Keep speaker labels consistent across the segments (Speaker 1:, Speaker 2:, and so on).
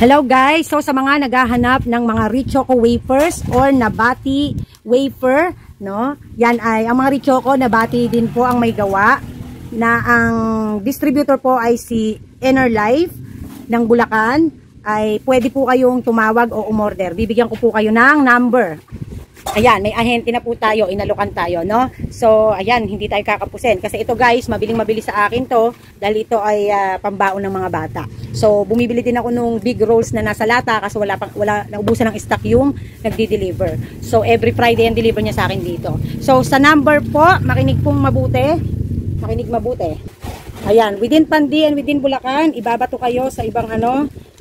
Speaker 1: Hello guys! So sa mga naghahanap ng mga Richoco wafers or Nabati wafer, no? Yan ay, ang mga Richoco Nabati din po ang may gawa, na ang distributor po ay si Inner Life ng Bulacan. Ay pwede po kayong tumawag o umorder. Bibigyan ko po kayo ng number. Ayan, may ahente na po tayo, inalukan tayo, no? So, ayan, hindi tayo kakapusin. Kasi ito guys, mabiling-mabili sa akin to, dahil ito ay pambaon ng mga bata. So, bumibili din ako nung big rolls na nasa lata kasi wala naubusan ng stock yung nagdi-deliver. So, every Friday ang deliver niya sa akin dito. So, sa number po, makinig pong mabuti. Makinig mabuti. Ayan, within Pandi and within Bulacan, ibabato kayo sa ibang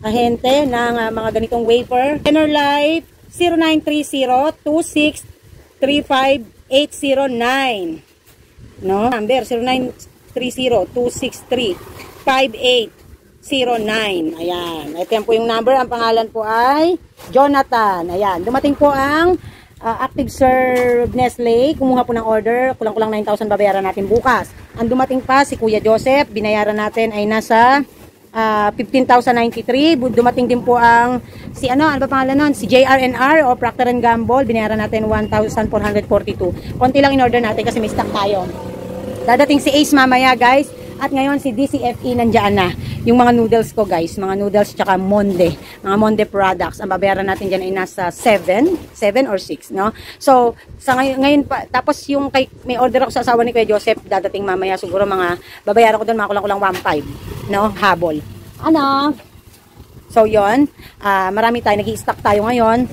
Speaker 1: ahente ng mga ganitong wafer. Inner Life 0930-2635-809. No? Number 0930-263-5809. Ayan. Ito yan po yung number. Ang pangalan po ay Jonathan. Ayan. Dumating po ang Active Serve Nestle. Kumuha po ng order. Kulang-kulang 9,000 babayaran natin bukas. Ang dumating pa si Kuya Joseph. Binayaran natin ay nasa 15,093. Dumating din po ang si ano ba pangalan nun? Si JRNR o Procter & Gamble. Binayaran natin 1,442. Konti lang in order natin kasi may stock tayo. Dadating si Ace mamaya guys. At ngayon si DCFE nandiyan na. Yung mga noodles ko guys. Mga noodles tsaka Monde. Mga Monde products. Ang babayaran natin dyan ay nasa 7 or 6. No? So sa ngayon pa. Tapos yung may order ako sa asawa ni Kuya Joseph. Dadating mamaya siguro mga babayaran ko doon mga kulang-kulang 1,500. No? Habol. Ano? So yon, marami tayo, nag-i-stock tayo ngayon.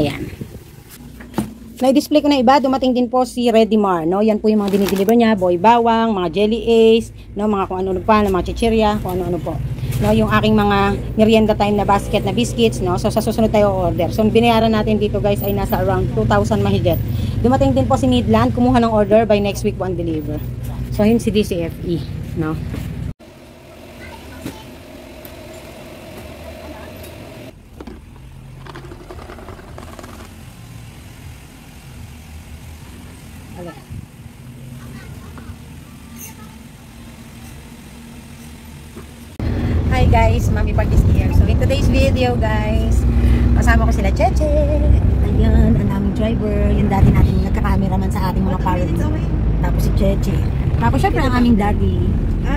Speaker 1: Ayan. Na-display ko na iba, dumating din po si Redimar, no? Yan po yung mga dinideliver niya, boy bawang, mga jelly ace, no? Mga kung ano-ano pa, mga chichirya, kung ano-ano po. No, yung aking mga merienda time na basket na biscuits, no? So sa susunod tayo order. So binayaran natin dito guys ay nasa around 2,000 mahigit. Dumating din po si Midland, kumuha ng order by next week po ang deliver. So yun si DCFE, no? Hi guys, Mami Park is here. So in today's video guys, kasama ko sila Cheche. Ayan, ang aming driver. Yung daddy natin yung nagka-cameraman sa ating mga power. Tapos si Cheche. Tapos syempre ang aming daddy.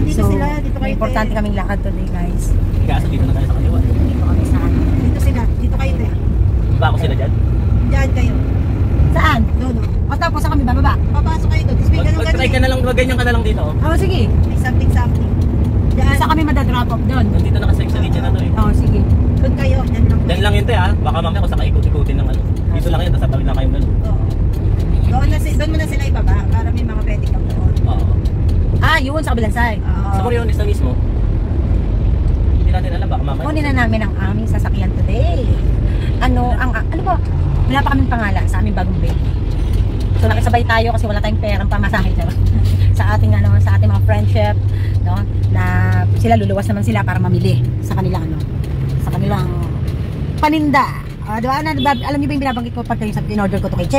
Speaker 2: Dito
Speaker 1: so,
Speaker 2: sila, dito kayo.
Speaker 1: Importante kaming lakad today guys.
Speaker 3: Kaso dito na tayo sa kaliwa.
Speaker 1: Dito kami sa
Speaker 2: Dito sila, dito kayo te.
Speaker 3: Ba ako sila dyan?
Speaker 2: Diyan kayo.
Speaker 1: Saan?
Speaker 2: Doon.
Speaker 1: O tapos sa kami bababa?
Speaker 2: Papasok kayo doon. Tapos may ganun
Speaker 3: Mag-try ka na lang, ganyan ka na lang dito.
Speaker 1: Oo, sige.
Speaker 2: May something. Diyan.
Speaker 1: Saan kami madadrop off doon?
Speaker 3: Nandito na kasi sa linya na to eh.
Speaker 1: Oo, sige.
Speaker 2: Doon kayo.
Speaker 3: Diyan lang yun te ha. Baka mamaya kung saka ikot-ikutin ng ano. Dito lang yun, tapos sabi na kayong gano'n.
Speaker 2: Oo. Doon mo na sila ibaba para may mga pwede kang doon.
Speaker 3: Oo.
Speaker 1: Yun sa kabilang side.
Speaker 3: Sa Coriolis na mismo. Hindi natin alam, baka mamaya.
Speaker 1: Kunin na namin ang aming sasakyan today. Ano ba? Wala pa kaming pangalan sa aming bagong baby. So nakasabay tayo kasi wala tayong perang pamasahe sa ating mga friendship, no? Na sila luluwas naman sila para mamili sa kanilang paninda. Diba? Alam niyo ba yung binabanggit ko pag kayo sabi, in-order ko to kay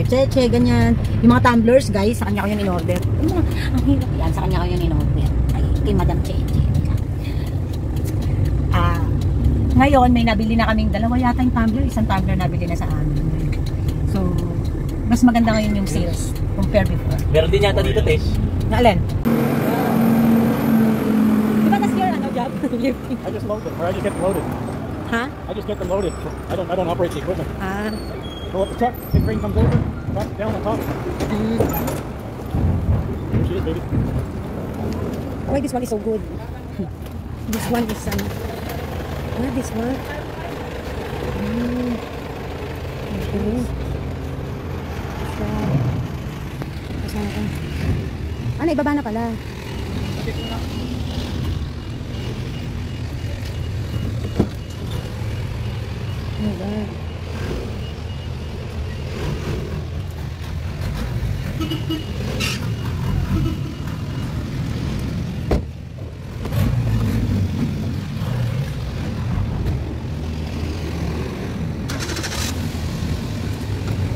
Speaker 1: Cheche, ganyan. Yung mga tumblers, guys, sa kanya ko yun in-order. Ang hirap yan, sa kanya ko yun in-order. Kay Madam Cheche. Ngayon, may nabili na kaming dalawa yata yung tumbler. Isang tumbler nabili na sa amin. So, mas maganda ngayon yung sales compare before.
Speaker 3: Meron din yata dito, te.
Speaker 1: Na alin? Di ba that's your job?
Speaker 4: I just load them, or I just get them loaded.
Speaker 1: Ha?
Speaker 4: I just get them loaded. I don't operate the equipment. Go up the truck, the crane comes over, drop it down on top. There she is, baby.
Speaker 1: Oh, this one is so good. This one is this one? Okay. Ibaba na pala. Oh my God.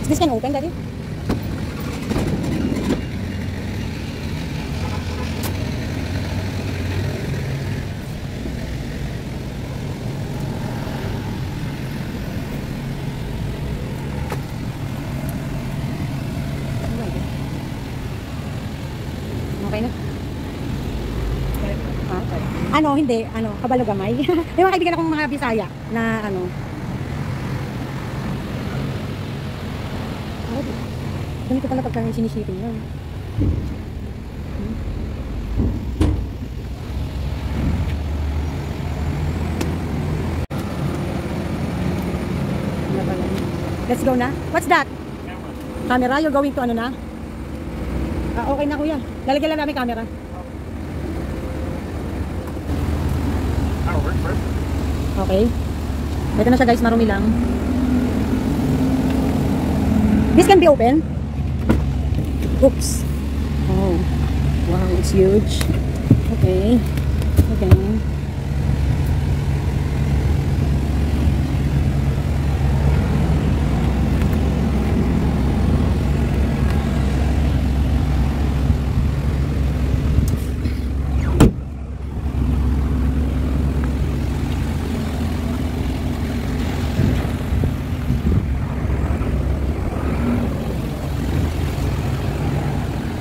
Speaker 1: Is this can open, Daddy? mo, hindi, ano, kabalo gamay. May mga kaibigan akong mga Bisaya na ano. Oh, ganito pala pagka sinisipin yun. Let's go na. What's that? Camera. You're going to ano na? Okay na kuya. Lalagyan lang namin camera. Okay. Ito na siya guys, marumi lang. This can be open. Oops. Oh. Wow, it's huge. Okay. Okay.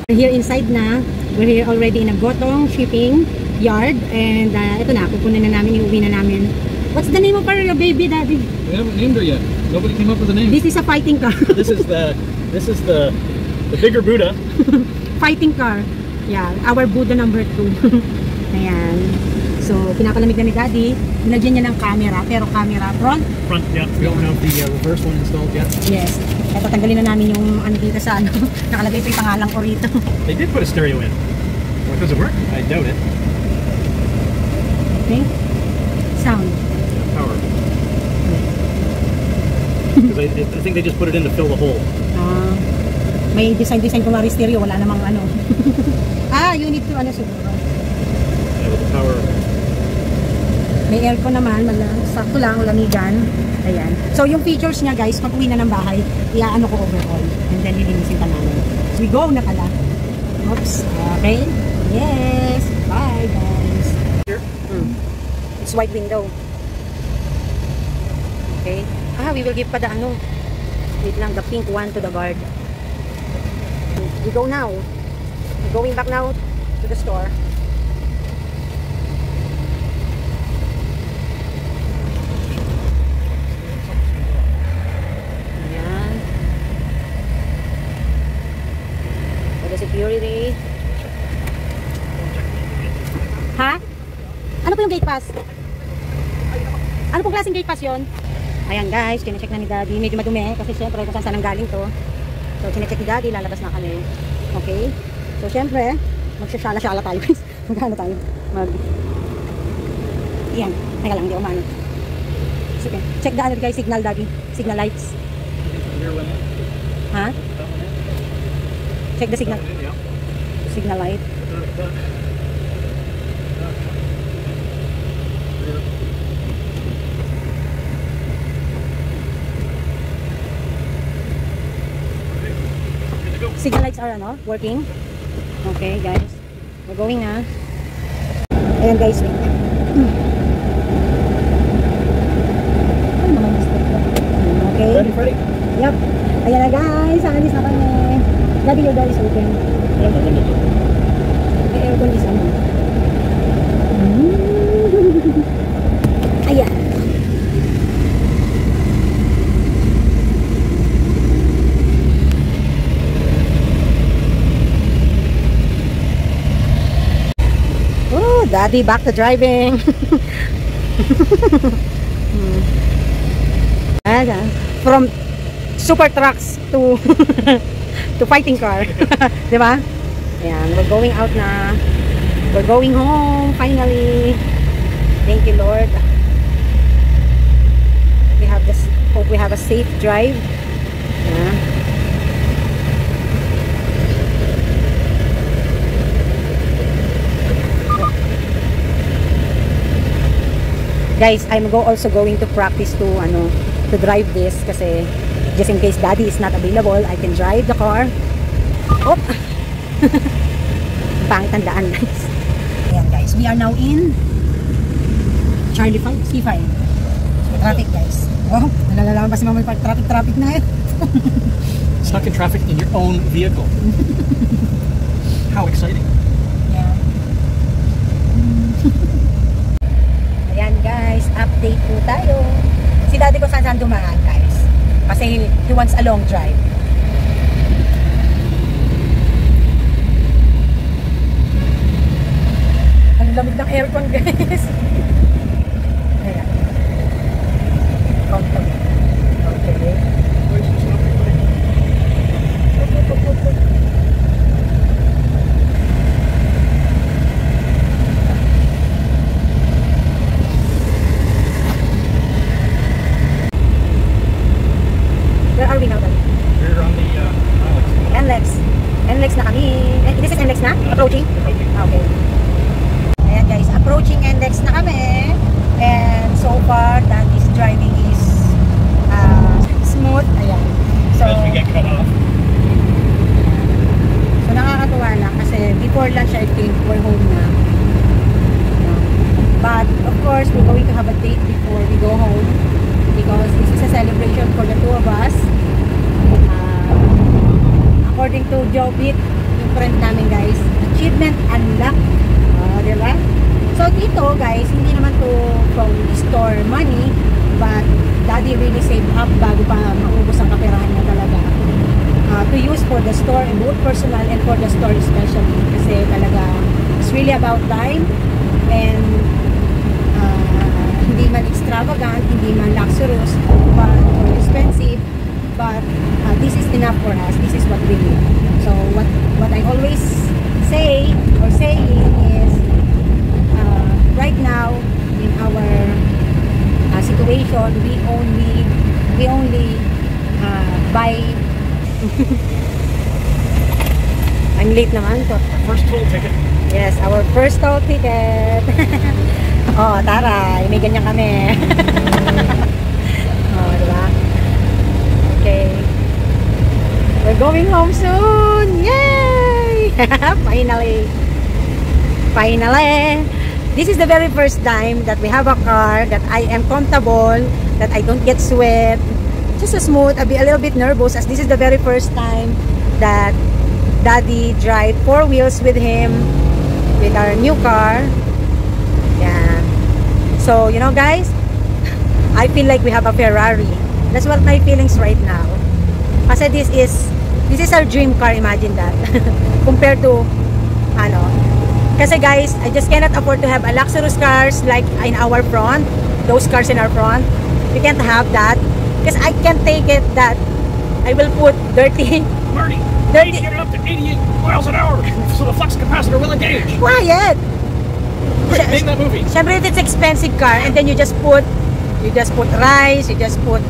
Speaker 1: We're here inside na. We're here already in a Gotong shipping yard. And ito na, pupunin na namin, iuwi na namin. What's the name of our baby, Daddy?
Speaker 4: We haven't named her yet. Nobody came up with a name.
Speaker 1: This is a fighting car.
Speaker 4: This is the bigger Buddha.
Speaker 1: Fighting car. Yeah, our Buddha number 2. Ayan. So, pinapalamig na ni Daddy. Nilagyan niya ng camera, pero camera front.
Speaker 4: Front, yeah. We don't have the reverse one installed yet.
Speaker 1: Yes. Ito, tanggalin na namin yung ano dito sa ano. Nakalagay pa yung pangalan ko rito.
Speaker 4: They did put a stereo in. Well, does it work? I doubt it.
Speaker 1: Okay. Sound.
Speaker 4: Power. Because I think they just put it in to fill the hole.
Speaker 1: May design kung mari stereo, wala namang ano. You need to ano siguro.
Speaker 4: Yeah, with the power.
Speaker 1: May aircon naman, sakto lang, lamigan. Ayan. So, yung features niya guys, pag uwi na ng bahay, iaano ko overall. And then, lilinisin pa namin. So, we go na pala. Oops. Okay. Yes. Bye, guys.
Speaker 4: Here?
Speaker 1: It's wide window. Okay. We will give pa the ano. Wait lang, the pink one to the guard. We go now. We're going back now to the store. Security. Ha? Ano po yung gate pass? Ano pong klaseng gate pass yun? Ayan guys, chinecheck na ni Daddy. Medyo madumi kasi syempre kung saan galing to. So chinecheck ni Daddy, lalabas na kami. Okay? So syempre, magsasyala-syala tayo guys. Magkano tayo? Ayan. Teka lang, hindi umano. Sige. Check the other guys, signal Daddy. Signal lights. Ha? Check the signal. Signal light. Signal lights are ano? Working? Okay guys. We're going na. Ayan guys. Okay.
Speaker 4: Ready?
Speaker 1: Yep. Ayan na guys. Alis na kami. Daddy, your door is open. The aircon is on. Ayan. Oh, Daddy, back to driving. From super trucks to to fighting car. Diba? Ayan, we're going out na. We're going home finally. Thank you Lord. Hope we have a safe drive. Yeah. Guys, I'm also going to practice to drive this kasi just in case Daddy is not available, I can drive the car. Oh! Pangit ang daan, guys. Ayan, guys. We are now in Charlie 5, C5. Traffic, guys. Oh, nalalalaman pa si Mama yung traffic na eh.
Speaker 4: Stuck in traffic in your own vehicle. How exciting.
Speaker 1: Yeah. saan dumaan, guys. Kasi he wants a long drive. Ang lamig ng aircon, guys. Ayan. Comfortable. Okay. Where are we now, Daddy?
Speaker 4: We're on the
Speaker 1: NLEX. NLEX na kami. This is NLEX na? Approaching? Okay. Ayan guys, approaching NLEX na kami. And so far, Daddy's driving is smooth. Ayan. So,
Speaker 4: as we get cut off.
Speaker 1: so nakakatuwa lang kasi before lunch I think we're home na. But of course, we're going to have a date before we go home because this is a celebration for the two of us. According to Jobit, yung friend namin guys, achievement unlocked. Diba? So dito guys, hindi naman to from store money, but Daddy really saved up bago pa maubos ang kaperahan niya talaga. To use for the store, and both personal and for the store especially. Kasi talaga, it's really about time and hindi man extravagant, hindi man luxurious, but or expensive, but this is enough for us. This is what we need. So what I always say or saying is right now in our situation, we only buy. I'm late naman to.
Speaker 4: First toll ticket.
Speaker 1: Yes, our first toll ticket. Oh, taray, may ganyan kami. Oh, diba? Okay. We're going home soon! Yay! Finally! Finally! This is the very first time that we have a car that I am comfortable, that I don't get sweat. Just a smooth. I'll be a little bit nervous as this is the very first time that Daddy drive 4 wheels with him with our new car. Yeah. So, you know guys, I feel like we have a Ferrari. That's what my feelings right now. Kasi this is our dream car, imagine that. Compared to, ano, kasi guys, I just cannot afford to have a luxurious cars like in our front. Those cars in our front. We can't have that. Because I can't take it that I will put dirty.
Speaker 4: Marty,
Speaker 1: Dirty.
Speaker 4: get it up to 88 miles an hour so the flux capacitor will engage.
Speaker 1: Quiet!
Speaker 4: Quick, name that movie.
Speaker 1: Siyempre, it's expensive car and then you just put rice, you just put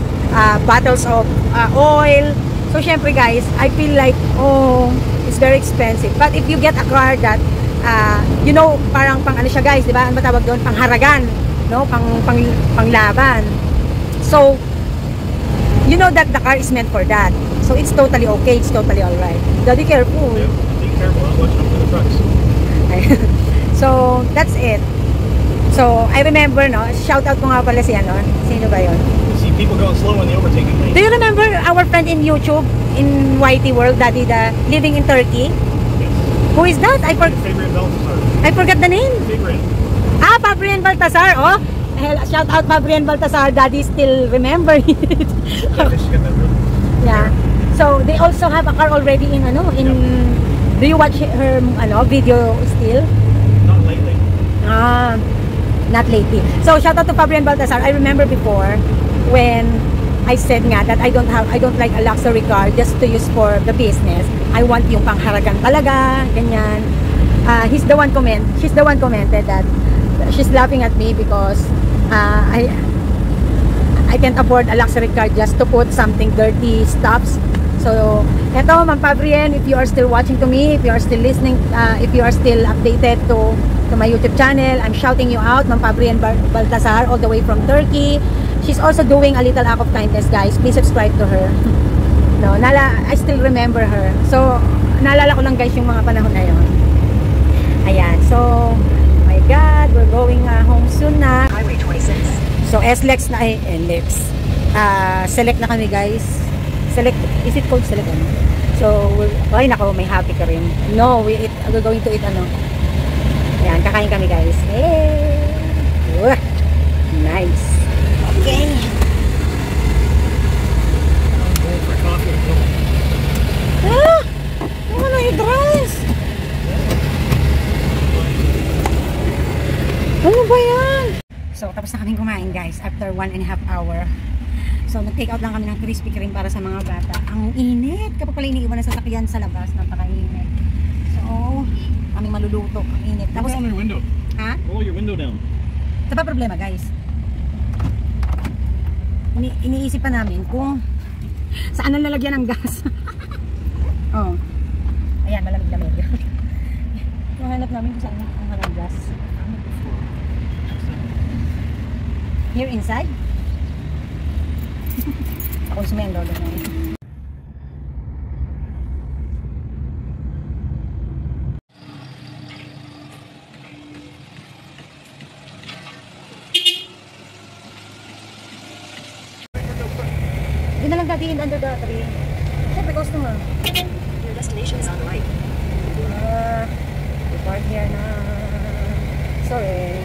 Speaker 1: bottles of oil. So, siyempre guys, I feel like, oh, it's very expensive. But if you get a car that, you know, parang pang ano siya guys, di ba? Ano ba tawag doon? Pangharagan, no? Panglaban. So, you know that the car is meant for that. So, it's totally okay. It's totally alright. Daddy, careful.
Speaker 4: Yeah, be careful. I'm watching out for the trucks.
Speaker 1: So, that's it. So, I remember, no? Shout out ko nga pala si ano. Sino ba yun?
Speaker 4: You see people going slow in the overtaking lane.
Speaker 1: Do you remember our friend in YouTube, in YT World, Daddy, living in Turkey?
Speaker 4: Yes.
Speaker 1: Who is that?
Speaker 4: Favorite Balthazar.
Speaker 1: I forgot the name.
Speaker 4: Favorite.
Speaker 1: Fabrian Baltasar. Oh, shout out Fabrian Baltasar. Daddy still remember it.
Speaker 4: Yeah, she got that really.
Speaker 1: Yeah. So, they also have a car already in, ano, in... Do you watch her, ano, video still?
Speaker 4: Not lately.
Speaker 1: Not lately. So, shout out to Fabrian Baltasar. I remember before when I said nga that I don't like a luxury car just to use for the business. I want yung pangharagan talaga, ganyan. She's the one commented that she's laughing at me because I can't afford a luxury car just to put something dirty stuffs. So, eto, Ma'am Fabrian, if you are still watching to me, if you are still listening, if you are still updated to my YouTube channel, I'm shouting you out, Ma'am Fabrian Baltasar, all the way from Turkey. She's also doing a little act of kindness, guys. Please subscribe to her. No, I still remember her. So, naalala ko lang guys yung mga panahon na yun. Ayan, so, my God, we're going home soon na.
Speaker 2: Highway 26.
Speaker 1: So, SLEX na, NLEX. Select na kami, guys. Select, is it called select? So, ay nako, may happy ka rin. No, we're going to eat ano. Ayan, kakain kami, guys. Hey! Nice. Okay. Ano ba yan? So, tapos na kaming kumain guys after 1.5 hour. So, nag-take out lang kami ng Krispy Kreme para sa mga bata. Ang init. Kapag pala iniiwan na sa sakyan sa labas, napaka-init. So, kaming maluluto. Ang init. Tapos,
Speaker 4: Roll your window.
Speaker 1: ha?
Speaker 4: Roll your window down.
Speaker 1: Ito pa problema guys. Iniisip pa namin kung saan ang lalagyan ng gas. Oh. Ayan, malamig-lamig. Mahanap namin kung saan ang ng gas. Here inside? Ako sumendo doon. Doon na lang datiin under the tree. Siyempre, customer.
Speaker 2: Your destination is on the right.
Speaker 1: We park here na. Sorry.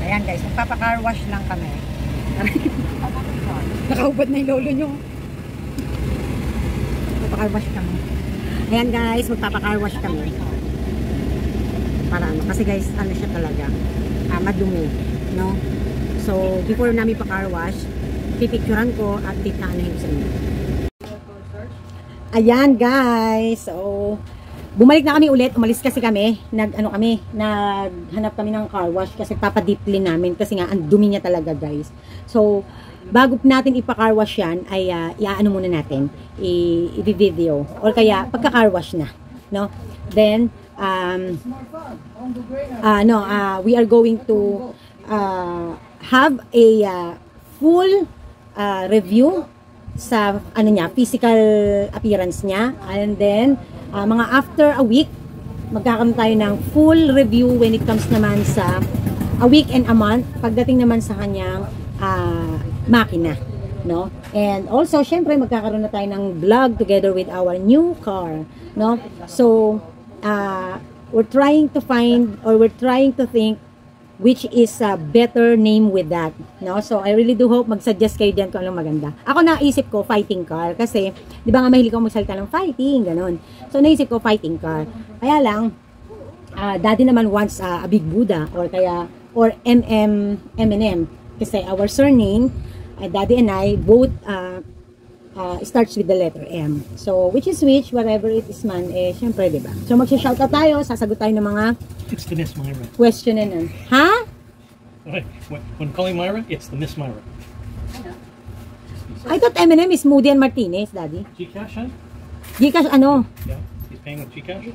Speaker 1: Ayan guys, magpapa-car wash lang kami. Nakaubad na yung lolo nyo. Magpapa-car wash kami. Ayan guys, magpapa-car wash kami. Para ano, kasi guys, ano siya talaga, madumi, no? So, before namin pa-car wash, pipicturan ko at titanahin ko sa inyo. Ayan guys, so, bumalik na kami ulit, umalis kasi kami, naghanap kami ng car wash kasi papadip clean namin kasi nga ang dumi niya talaga guys. So, bago natin ipa-car wash yan, ay iaano muna natin, i-video or kaya pagka-car wash na, no? Then, we are going to have a full review sa ano niya, physical appearance niya, and then mga after a week, magkakaroon tayo ng full review when it comes naman sa a week and a month, pagdating naman sa kanyang makina, no? And also, syempre, magkakaroon na tayo ng vlog together with our new car, no? So, we're trying to find, or we're trying to think which is a better name with that, no? So, I really do hope mag-suggest kayo diyan kung anong maganda. Ako naisip ko, fighting car, kasi, di ba nga mahilig ko magsalita ng fighting, ganun. So, naisip ko, fighting car. Kaya lang, daddy naman wants a Big Buddha, or M&M, kasi our surname, daddy and I, both, starts with the letter M. So, which is which, whatever it is man, syempre, di ba? So, magsha-shoutout tayo, sasagot tayo ng mga
Speaker 4: It's the Miss Myra.
Speaker 1: question and ha?
Speaker 4: Okay. When calling Myra, it's the Miss Myra.
Speaker 1: I thought M&M is Moody and Martinez, daddy.
Speaker 4: Gcash, huh?
Speaker 1: Gcash, ano?
Speaker 4: Yeah. He's paying with Gcash.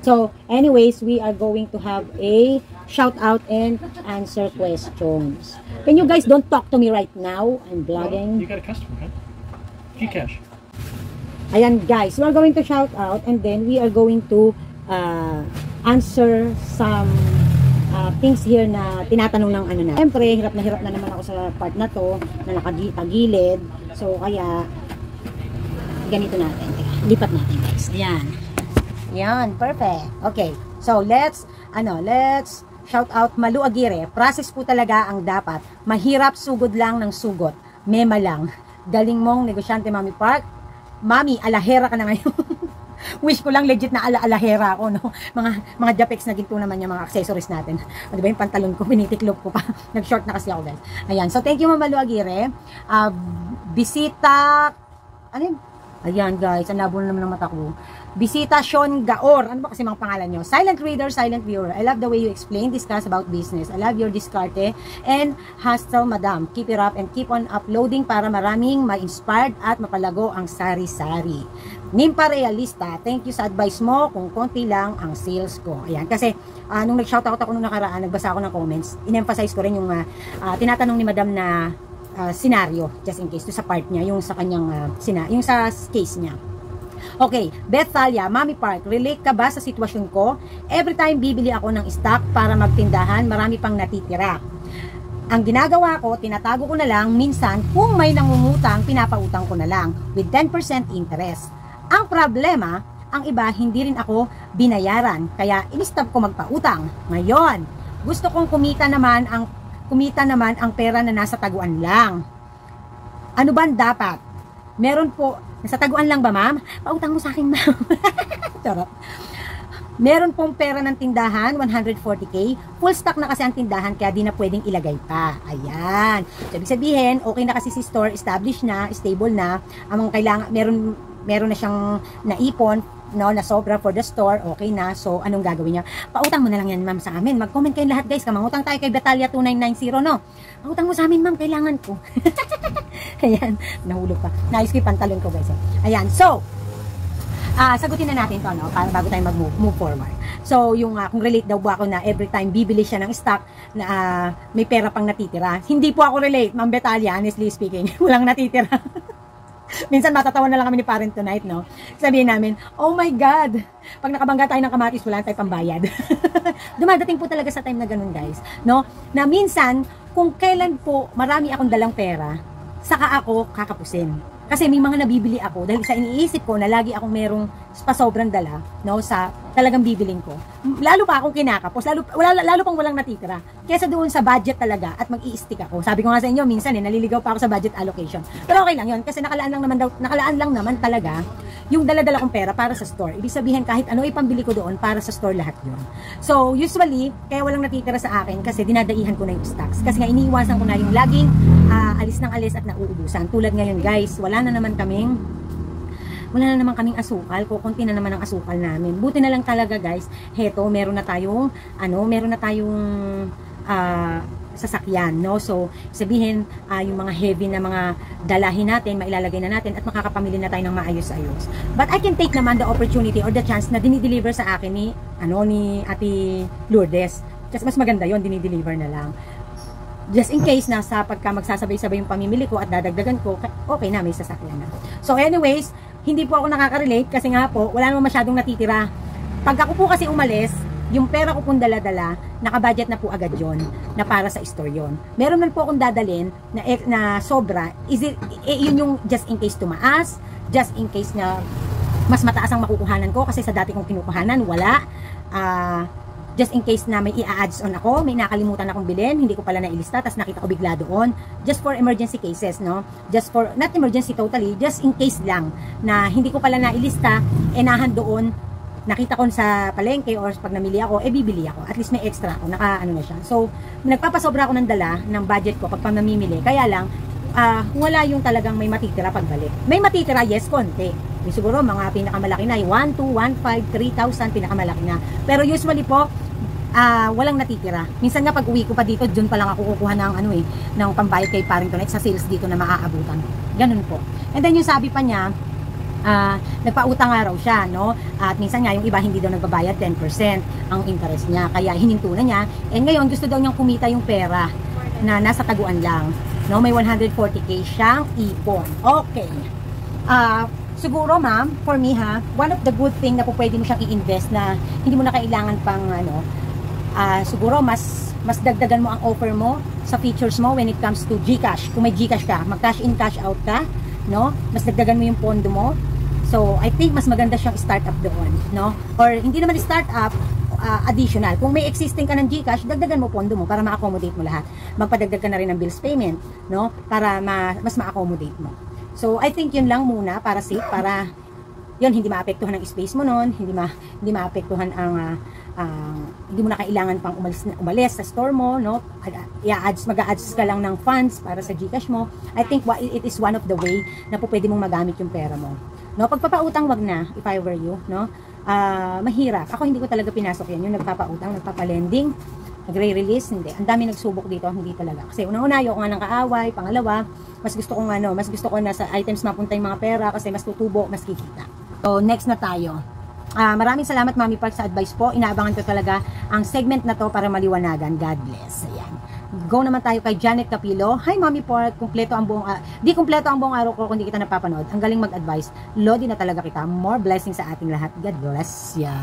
Speaker 1: So, anyways, we are going to have a shout out and answer questions. Can you guys don't talk to me right now? I'm
Speaker 4: Well,
Speaker 1: vlogging.
Speaker 4: you got a customer, huh? Gcash.
Speaker 1: Ayan guys, we are going to shout out and then we are going to answer some things here na tinatanong ng ano na. Siyempre, hirap na naman ako sa part na to na nakagilid. So, kaya ganito natin. Lipat natin guys. Ayan. Yan, perfect. Okay. So, let's shout out Malu Aguirre. Process po talaga ang dapat. Mahirap, sugod lang ng sugot. Mema lang. Galing mong negosyante, Mami Park. Mami, alahera ka na ngayon. Wish ko lang legit na alahera ako, no? Mga Japex na ginto naman yung mga accessories natin. O, diba yung pantalon ko, pinitiklop ko pa. Nag-short na kasi ako, guys. Ayan. So, thank you, Mama Malu Aguirre. Bisita, ano yun? Ayan, guys. Ang labo na naman ng mata ko. Bisita Sean Gaor. Ano ba kasi mga pangalan nyo? Silent reader, silent viewer. I love the way you explain, discuss about business. I love your discarte and hustle, madam. Keep it up and keep on uploading para maraming ma-inspired at mapalago ang sari-sari. Nimpa Realista, thank you sa advice mo kung konti lang ang sales ko. Ayan, kasi nung nag-shoutout ako nung nakaraan, nagbasa ako ng comments, in-emphasize ko rin yung tinatanong ni madam na scenario, just in case, to sa part niya, yung sa kanyang, yung sa case niya. Okay, Beth Thalia, Mami Park, relate ka ba sa sitwasyon ko? Every time bibili ako ng stock para magtindahan, marami pang natitira. Ang ginagawa ko, tinatago ko na lang, minsan kung may nangungutang, pinapautang ko na lang with 10% interest. Ang problema, ang iba hindi rin ako binayaran, kaya in-stop ko magpautang. Ngayon, gusto kong kumita naman ang pera na nasa taguan lang. Ano ba dapat? Meron po, nasa taguan lang ba, ma'am? Pautang mo sa akin, ma'am. Charot. Meron pong pera ng tindahan, 140k. Full stock na kasi ang tindahan, kaya di na pwedeng ilagay pa. Ayan. So, ibig sabihin, okay na kasi si store, established na, stable na. Ang kailangan, meron na siyang naipon, no, na sobra for the store, okay na. So, anong gagawin niya? Pautang mo na lang yan, ma'am, sa amin. Mag-comment kayo lahat, guys. Kamangutang tayo kay Betalia 2990, no? Pautang mo sa amin, ma'am, kailangan ko. Ayan, nahulog pa. Naayos ko yung pantalon ko, guys. Ayan, so, sagutin na natin to, no, para bago tayo mag-move forward. So, yung kung relate daw ba ako na every time bibili siya ng stock na may pera pang natitira. Hindi po ako relate, Ma'am Betalia, honestly speaking. Walang natitira. Minsan matatawa na lang kami ni Parent Tonight, no? Sabihin namin, oh my God, pag nakabangga tayo ng kamatis, wala tayong pambayad. Dumadating po talaga sa time na ganun, guys, no? Na minsan, kung kailan po marami akong dalang pera, saka ako kakapusin. Kasi may mga nabibili ako dahil sa iniisip ko na lagi akong merong pasobrang dala, no, sa talagang bibiling ko. Lalo pa akong kinakapos, lalo pang walang natitira. Kesa doon sa budget talaga at mag-i-stick ako. Sabi ko nga sa inyo, minsan naliligaw pa ako sa budget allocation. Pero okay lang yun kasi nakalaan lang naman talaga yung dala-dala kong pera para sa store. Ibig sabihin kahit ano ipambili ko doon para sa store lahat yun. So usually, kaya walang natitira sa akin kasi dinadaihan ko na yung stocks. Kasi nga iniiwasan ko na yung laging alis ng alis at nauubusan. Tulad ngayon, guys, wala na naman kaming asukal, kukunti na naman ang asukal namin. Buti na lang talaga, guys, heto, meron na tayong sasakyan, no? So, sabihin, yung mga heavy na mga dalahin natin, mailalagay na natin at makakapamili na tayo ng maayos-ayos. But I can take naman the opportunity or the chance na dinideliver sa akin ni Ate Lourdes. Kasi mas maganda yon, dinideliver na lang. Just in case na pagka magsasabay-sabay yung pamimili ko at dadagdagan ko, okay na, may sasakyan na. So anyways, hindi po ako nakaka-relate kasi nga po, wala naman masyadong natitira. Pag ako po kasi umalis, yung pera ko pong dala-dala, nakabudget na po agad yon na para sa store yon. Meron man po akong dadalhin na sobra, yun yung just in case tumaas, just in case na mas mataas ang makukuhanan ko kasi sa dati kong kinukuhanan, wala. Just in case na may i-adds on ako, may nakalimutan akong bilhin, hindi ko pala nailista, tapos nakita ko bigla doon. Just for emergency cases, no? Just for, not emergency totally, just in case lang na hindi ko pala nailista, enahan doon, nakita ko sa palengke or pag namili ako, bibili ako. At least may extra ako, naka-ano na siya. So, nagpapasobra ako ng dala ng budget ko pag mamimili. Kaya lang, wala yung talagang may matitira pagbalik. May matitira, yes, konti. Siguro mga pinakamalaki na, 1, 2, 1, 5, 3,000, pinakamalaki na. Pero usually po, walang natitira. Minsan nga pag uwi ko pa dito, dun pa lang ako kukuha ng ng pambayad kay Parent Tonight sa sales dito na maaabutan. Ganun po. And then yung sabi pa niya, nagpautang nga raw siya, no? At minsan nga yung iba hindi daw nagbabayad 10% ang interest niya. Kaya hininto na niya. And ngayon gusto daw niyang kumita yung pera na nasa taguan lang. No, may 140k siyang ipon. Okay. Siguro ma'am, for me one of the good thing na po pwede mo siyang i-invest na hindi mo na kailangan pang siguro mas dagdagan mo ang offer mo sa features mo when it comes to GCash. Kung may GCash ka, mag-cash in, cash out ka, no? Mas dagdagan mo yung pondo mo. So, I think mas maganda siyang startup doon, no? Or hindi naman startup, additional. Kung may existing ka ng GCash, dagdagan mo pondo mo para ma-accommodate mo lahat. Magpadagdag ka na rin ng bills payment, no? Para mas ma-accommodate mo. So, I think yun lang muna para safe, para yun, hindi maapektuhan ang space mo nun, hindi maapektuhan ang hindi mo na kailangan pang umalis sa store mo, no? Mag-a-adds ka lang ng funds para sa GCash mo. I think it is one of the way na po pwede mong magamit yung pera mo. No? Pagpapautang, wag na, if I were you, no? Mahirap. Ako hindi ko talaga pinasok yan, yung nagpapautang, nagpapalending, nagre-release, hindi. Ang dami nagsubok dito, hindi talaga. Kasi unang-una, ayoko nga ng kaaway, pangalawa, mas gusto ko na sa items mapunta yung mga pera kasi mas tutubo, mas kikita. So, next na tayo. Maraming salamat, Mami Park, sa advice po. Inaabangan ko talaga ang segment na to para maliwanagan. God bless. Ayan. Go naman tayo kay Janet Capilo. Hi, Mommy Pork. Kumpleto ang buong, di kumpleto ang buong araw ko kung di kita napapanood. Ang galing mag-advise. Lodi na talaga kita. More blessings sa ating lahat. God bless ya.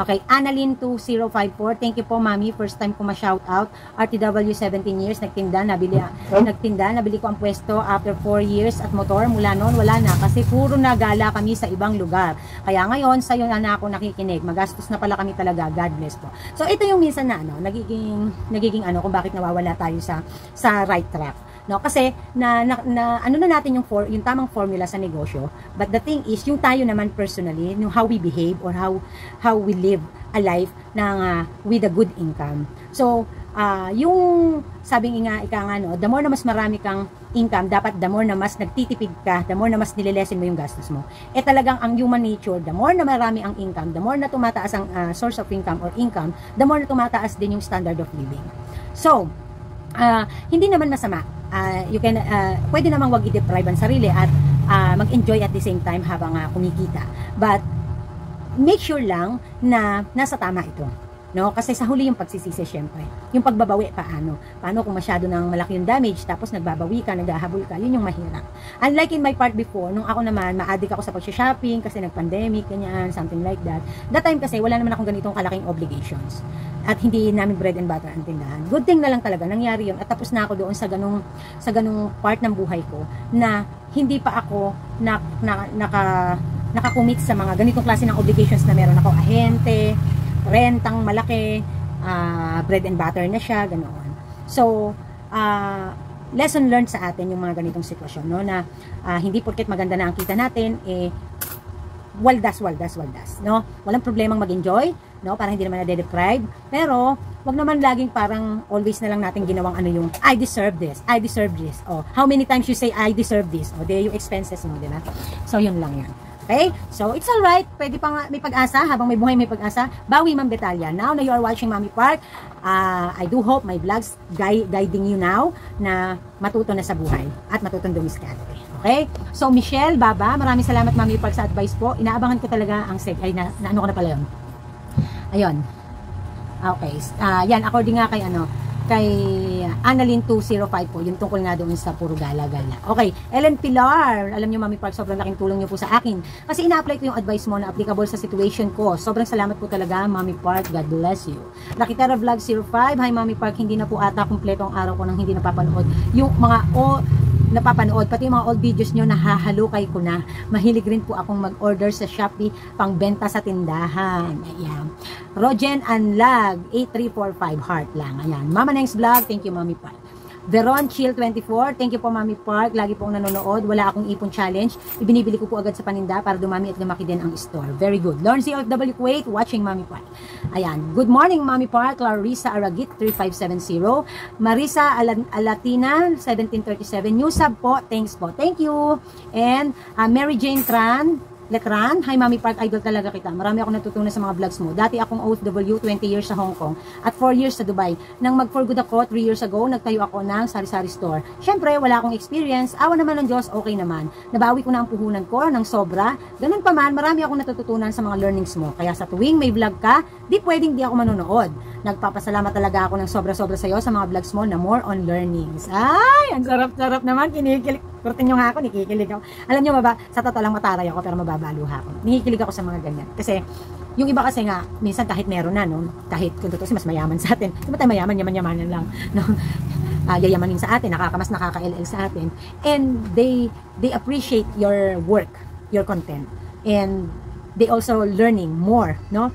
Speaker 1: Okay, Annalyn 2054. Thank you po, Mommy. First time ko ma-shout out. RTW 17 years. Nagtinda. Nabili ko ang pwesto after 4 years at motor. Mula noon, wala na. Kasi puro nagala kami sa ibang lugar. Kaya ngayon, sa'yo na ako nakikinig. Magastos na pala kami talaga. God bless po. So, ito yung minsan na, nagiging kung bakit nawawala tayo sa right track, no? Kasi ano na natin yung tamang formula sa negosyo, but the thing is yung tayo naman personally, yung how we behave or how we live a life with a good income. So yung sabing ika nga, no, the more na mas marami kang income, dapat the more na mas nagtitipid ka, the more na mas nililesen mo yung gastos mo. Talagang ang human nature, the more na marami ang income, the more na tumataas ang source of income or income, the more na tumataas din yung standard of living. So, hindi naman masama. You can, pwede namang wag i-deprive ang sarili at mag-enjoy at the same time habang kumikita. But, make sure lang na nasa tama ito. No? Kasi sa huli yung pagsisisi, syempre. Yung pagbabawi, paano? Paano kung masyado ng malaki yung damage, tapos nagbabawi ka, naghahabol ka, yun yung mahirap. Unlike in my part before, nung ako naman, ma-addict ako sa pag-shopping, kasi nag-pandemic, ganyan, something like that. That time kasi, wala naman akong ganitong kalaking obligations. At hindi namin bread and butter ang tindahan. Good thing na lang talaga, nangyari yun. At tapos na ako doon sa ganung part ng buhay ko, na hindi pa ako nakakommit sa mga ganitong klase ng obligations na meron ako, ahente, rentang malaki, bread and butter na siya, ganoon. So, lesson learned sa atin yung mga ganitong sitwasyon, no, na hindi porket maganda na ang kita natin, waldas, no? Walang problemang mag-enjoy, no? Parang hindi naman na-deprive, pero wag naman laging parang always na lang natin ginawang yung I deserve this. Oh, how many times you say I deserve this? Oh, there yung expenses mo, di ba? So, yun lang yan. Okay? So, it's alright. Pwede pa nga may pag-asa. Habang may buhay, may pag-asa. Bawi, Ma'am Betalia. Now na you are watching Mommy Park, I do hope my vlogs guiding you now na matuto na sa buhay at matutong dumiskarte. Okay? So, Michelle, Baba, maraming salamat, Mommy Park, sa advice po. Inaabangan ko talaga ang ano ko na pala yun. Ayun. Okay. Yan, according nga kay Annalyn 205 po, yung tungkol nga doon sa puro gala-gala. Okay, Ellen Pilar, alam niyo, Mommy Park, sobrang laking tulong niyo po sa akin. Kasi ina-apply ko yung advice mo na applicable sa situation ko. Sobrang salamat po talaga, Mommy Park. God bless you. Rakitera Vlog 05, hi Mommy Park, hindi na po ata kumpleto ang araw ko nang hindi napapanood. Yung mga napapanood, pati yung mga old videos nyo, nahahalukay ko na. Mahilig rin po akong mag-order sa Shopee pang benta sa tindahan. Ayan. Rogen Anlag 8345 heart lang. Ayan. Mama Neng's Vlog, thank you, Mommy Park. Veron Chill 24, thank you po, Mommy Park. Lagi pong nanonood. Wala akong ipon challenge. Ibinibili ko po agad sa paninda para dumami at lumaki din ang store. Very good. Lawrence OFW Kuwait, watching Mommy Park. Ayan. Good morning, Mommy Park. Clarissa Aragit 3570. Marisa Alatina 1737. New sub po. Thanks po. Thank you. And Mary Jane Letran, hi Mommy Park, idol talaga kita. Marami akong natutunan sa mga vlogs mo. Dati akong OFW, 20 years sa Hong Kong at 4 years sa Dubai. Nang mag-for good ako, 3 years ago, nagtayo ako ng sari-sari store. Syempre, wala akong experience. Awa naman ng Diyos, okay naman. Nabawi ko na ang puhunan ko ng sobra. Ganun pa man, marami akong natututunan sa mga learnings mo. Kaya sa tuwing may vlog ka, di pwedeng di ako manonood. Nagpapasalamat talaga ako ng sobra-sobra sa iyo sa mga vlogs mo na more on learnings. Ay, ang sarap-sarap naman. Kinikilig. Kurtin nyo nga ako, nikikilig ako. Alam nyo ba, sa totoo lang mataray ako, pero mababaluha ako. Nikikilig ako sa mga ganyan. Kasi, yung iba kasi nga, minsan kahit meron na, no? Kahit kung totoo mas mayaman sa atin. Di ba tayo mayaman, yaman-yamanan lang. No? Yayamanin sa atin, nakaka-LL sa atin. And they appreciate your work, your content. And they also learning more, no?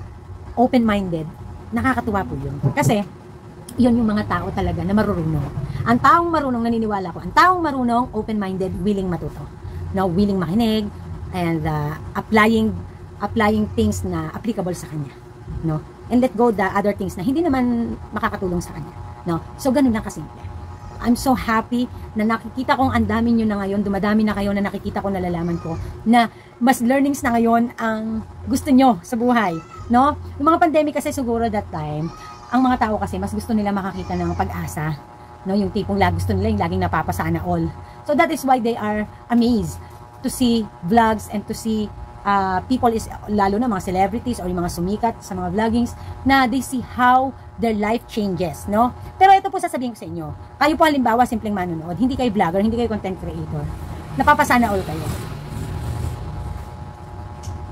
Speaker 1: Open-minded. Nakakatuwa po yun. Kasi, yun yung mga tao talaga na marurunong. Ang taong marunong, naniniwala ko, ang taong marunong, open-minded, willing matuto. No, willing makinig, and applying things na applicable sa kanya. No? And let go the other things na hindi naman makakatulong sa kanya. No? So, ganun lang kasimple. I'm so happy na nakikita kong ang dami nyo na ngayon, dumadami na kayo na nakikita ko, nalalaman ko, na mas learnings na ngayon ang gusto nyo sa buhay. No? Yung mga pandemic kasi siguro that time, ang mga tao kasi mas gusto nila makakita ng pag-asa, no, yung tipong gusto nila yung laging napapasana all. So that is why they are amazed to see vlogs and to see people, lalo na mga celebrities or yung mga sumikat sa mga vloggings, na they see how their life changes, no? Pero ito po sasabihin ko sa inyo. Kayo po halimbawa, simpleng manonood, hindi kayo vlogger, hindi kayo content creator. Napapasana all kayo.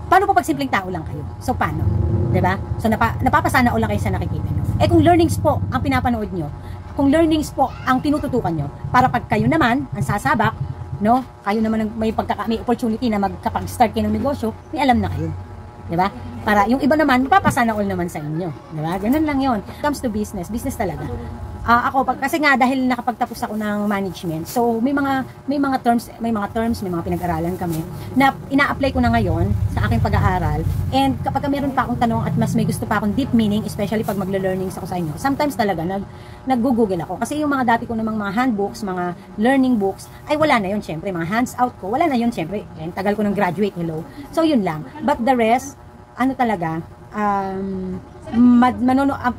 Speaker 1: Paano po pag simpleng tao lang kayo? So, paano? Diba? So, napapasana all lang kayo sa nakikita nyo. Eh, kung learnings po ang pinapanood nyo, kung learnings po ang tinututukan nyo, para pag kayo naman, ang sasabak, no? Kayo naman may opportunity na magkapag-start kayo ng negosyo, may alam na kayo. Diba? Para yung iba naman, papasana all naman sa inyo. Diba? Ganun lang yon. Comes to business, business talaga. Ako kasi nga dahil nakapagtapos ako ng management. So may mga terms, may mga pinag-aralan kami na ina-apply ko na ngayon sa aking pag-aaral. And kapag meron pa akong tanong at mas may gusto pa akong deep meaning, especially pag magle-learnings ako sa inyo. Sometimes talaga nag-google ako kasi yung mga dati ko namang mga handbooks, mga learning books ay wala na yun syempre, mga hands out ko, wala na yun syempre. And tagal ko ng graduate, hello. So yun lang. But the rest, ano talaga, ang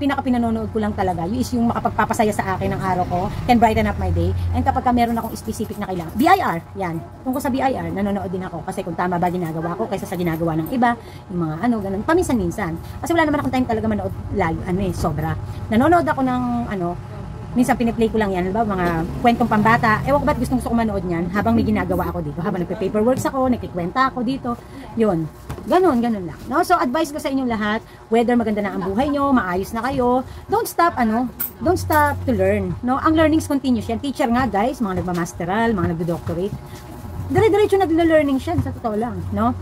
Speaker 1: pinaka-pinanonood ko lang talaga is yung makapagpapasaya sa akin ng araw ko, can brighten up my day. And kapag meron akong specific na kailangan, BIR, yan. Tungkol sa BIR, nanonood din ako kasi kung tama ba ginagawa ko kaysa sa ginagawa ng iba, yung mga ganun, paminsan-minsan. Kasi wala naman akong time talaga manood lalo, sobra. Nanonood ako ng minsan piniplay ko lang yan, ba, mga kwentong pambata. Ewan ko ba't gusto ko manood niyan habang may ginagawa ako dito, habang nagpe-paperworks ako, nagkikwenta ako dito. Yun. Ganun lang. No? So, advice ko sa inyong lahat, whether maganda na ang buhay nyo, maayos na kayo, don't stop to learn. No? Ang learnings continuous yan. Teacher nga, guys, mga nagmamasteral, mga nagdo-doctorate, dire-diretso naglo-learning siya, sa totoo lang. No?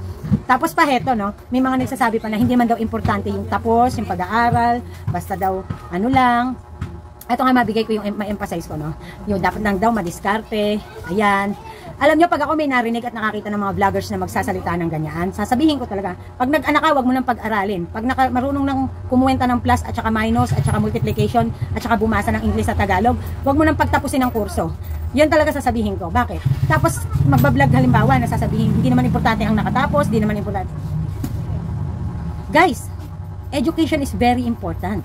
Speaker 1: Tapos pa heto, no? May mga nagsasabi pa na hindi man daw importante yung tapos, yung pag-aaral, basta daw, lang. Ito nga mabigay ko yung ma-emphasize ko, no? Yung dapat lang daw madiskarte, ayan. Alam nyo, pag ako may narinig at nakakita ng mga vloggers na magsasalita ng ganyan, sasabihin ko talaga, pag nag-anak ka, wag mo nang pag-aralin. Pag marunong nang kumuwenta ng plus at saka minus at saka multiplication at saka bumasa ng English at Tagalog, wag mo nang pagtapusin ng kurso. Yan talaga sasabihin ko. Bakit? Tapos magbablog halimbawa na sasabihin, hindi naman importante ang nakatapos, hindi naman importante. Guys, education is very important.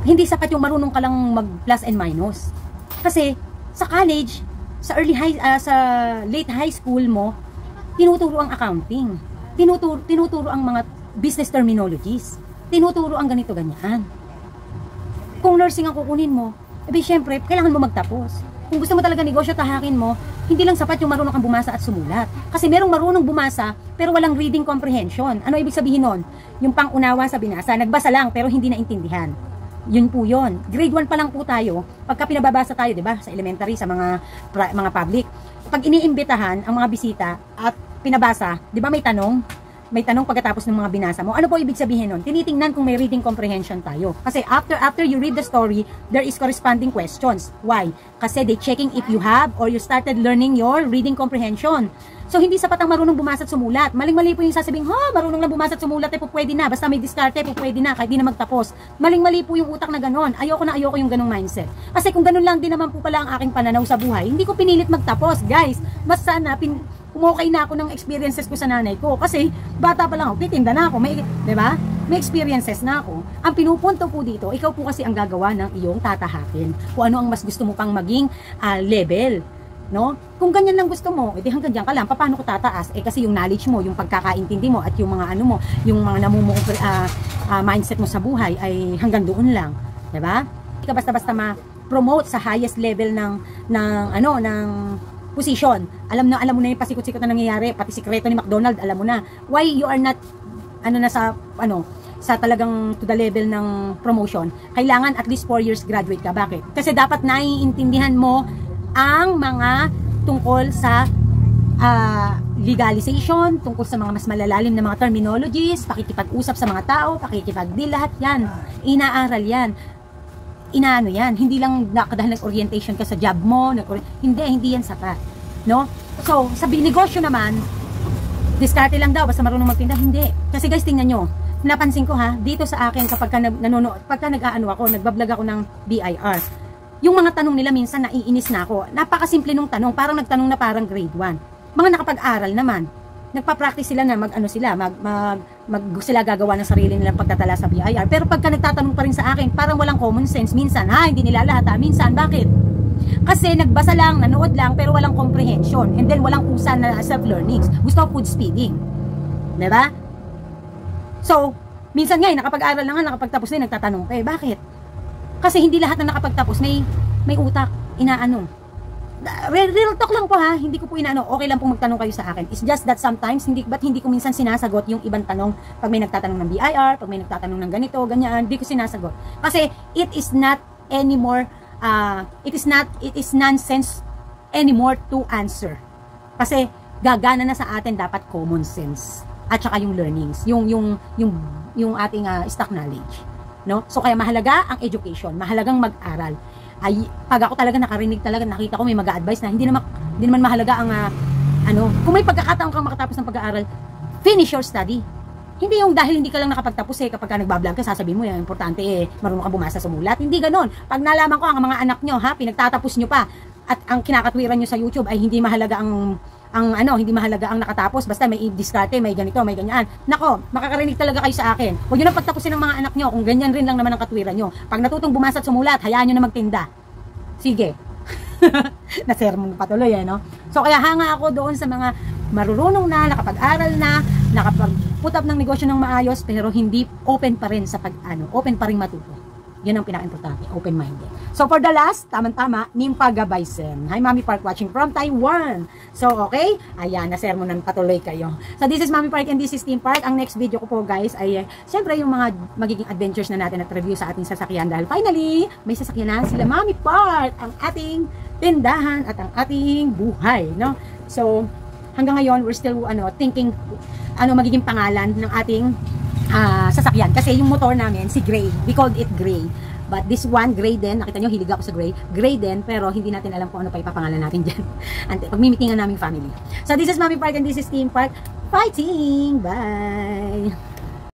Speaker 1: Hindi sapat yung marunong ka lang mag plus and minus. Kasi sa college, sa late high school mo, tinuturo ang accounting. Tinuturo ang mga business terminologies. Tinuturo ang ganito ganyan. Kung nursing ang kukunin mo, syempre, kailangan mo magtapos. Kung gusto mo talaga negosyo, tahakin mo, hindi lang sapat yung marunong kang bumasa at sumulat. Kasi merong marunong bumasa, pero walang reading comprehension. Ano ibig sabihin nun? Yung pangunawa sa binasa, nagbasa lang, pero hindi naintindihan. Yun po yun. Grade 1 pa lang po tayo, pagka pinababasa tayo, di ba, sa elementary, sa mga public. Pag iniimbitahan ang mga bisita at pinabasa, di ba may tanong pagkatapos ng mga binasa mo. Ano po ibig sabihin nun? Tinitingnan kung may reading comprehension tayo. Kasi after you read the story, there is corresponding questions. Why? Kasi they checking if you have or you started learning your reading comprehension. So, hindi sapat ang marunong bumasa at sumulat. Maling-mali po yung sasabihin, marunong lang bumasa at sumulat, po pwede na. Basta may diskarte, po pwede na, kahit di na magtapos. Maling-mali po yung utak na ganon. Ayoko yung ganong mindset. Kasi kung ganon lang din naman po pala ang aking pananaw sa buhay, hindi ko pinilit magtapos, guys. Mas sana, umukay na ako ng experiences ko sa nanay ko. Kasi, bata pa lang ako, titinda na ako. Diba? May experiences na ako. Ang pinupunto po dito, ikaw po kasi ang gagawa ng iyong tatahakin. Kung ano ang mas gusto mo pang maging level. No? Kung ganyan lang gusto mo, edi hanggang diyan ka lang, paano ko tataas? Kasi yung knowledge mo, yung pagkakaintindi mo, at yung mga yung mga namumuong mindset mo sa buhay ay hanggang doon lang. Diba? Hindi ka basta-basta ma-promote sa highest level ng position. Alam mo na yung pasikot-sikot na nangyayari, pati sikreto ni McDonald, alam mo na. Why you are not, sa talagang to the level ng promotion? Kailangan at least 4 years graduate ka. Bakit? Kasi dapat naiintindihan mo ang mga tungkol sa legalization, tungkol sa mga mas malalalim na mga terminologies, pakikipag-usap sa mga tao, pakikipag-deal, lahat yan. Inaaral yan. Inaano yan. Hindi lang dahil nag-orientation ka sa job mo, hindi yan sapat. No? So, sa negosyo naman, diskarte lang daw, basta marunong magtinda, hindi. Kasi guys, tingnan nyo, napansin ko dito sa akin kapag nagbablog ako ng BIR, yung mga tanong nila minsan naiinis na ako. Napakasimple nung tanong, parang nagtanong na parang grade 1. Mga nakapag-aral naman, nagpa-practice sila na sila gagawa ng sarili nilang pagtatala sa BIR. Pero pagka nagtatanong pa rin sa akin, parang walang common sense. Minsan, hindi nila lahat. Minsan, bakit? Kasi nagbasa lang, nanood lang, pero walang comprehension. And then, walang usan na self-learnings. Gusto ko food speeding. Diba? So, Minsan nga, nakapag-aral na nga, nakapagtapos na, nagtatanong ka bakit? Kasi hindi lahat na nakapagtapos may utak, inaano. Real talk lang po ha, hindi ko po inaano, okay lang po magtanong kayo sa akin. It's just that sometimes, hindi ko minsan sinasagot yung ibang tanong pag may nagtatanong ng BIR, pag may nagtatanong ng ganito, ganyan, hindi ko sinasagot. Kasi it is not anymore, it is nonsense anymore to answer. Kasi gagana na sa atin dapat common sense at saka yung learnings, yung ating stock knowledge, no? So kaya mahalaga ang education, mahalagang mag-aral. Ay, pag ako talaga nakarinig talaga, nakita ko may mag-a-advise na hindi naman mahalaga ang kung may pagkakataon kang makatapos ng pag-aaral, finish your study. Hindi yung dahil hindi ka lang nakapagtapos kapag ka nagbablog ka, sasabihin mo yung importante marunong ka bumasa sumulat. Hindi ganon. Pag nalaman ko ang mga anak nyo pinagtatapos nyo pa at ang kinakatwiran nyo sa YouTube ay hindi mahalaga hindi mahalaga ang nakatapos, basta may diskarte, may ganito, may ganyan. Nako, makakarinig talaga kayo sa akin. Huwag nyo na pagtapusin ng mga anak nyo kung ganyan rin lang naman ang katwiran nyo. Pag natutong bumasa at sumulat, hayaan nyo na magtinda. Sige. Nasermon patuloy no? So kaya hanga ako doon sa mga marurunong na, nakapag-aral na, nakapag-put up ng negosyo ng maayos, pero hindi open pa rin sa open pa rin matuto. Yan ang pinaka-importante, open-minded. So for the last, tamang-tama, Nimpa Gabaysen. Hi Mami Park watching from Taiwan. So okay, ayan, nasermonan patuloy kayo. So this is Mami Park and this is Team Park. Ang next video ko po guys ay syempre yung mga magiging adventures na natin at review sa ating sasakyan. Dahil finally, may sasakyan na sila Mami Park, ang ating tindahan at ang ating buhay. No? So hanggang ngayon, we're still thinking magiging pangalan ng ating sasakyan. Kasi yung motor namin, si Gray. We called it Gray. But this one, Gray din. Nakita nyo, hilig ako sa Gray. Gray din, pero hindi natin alam kung ano pa ipapangalan natin dyan. Pagmimitingan naming family. So this is Mami Park and this is Team Park. Fighting! Bye!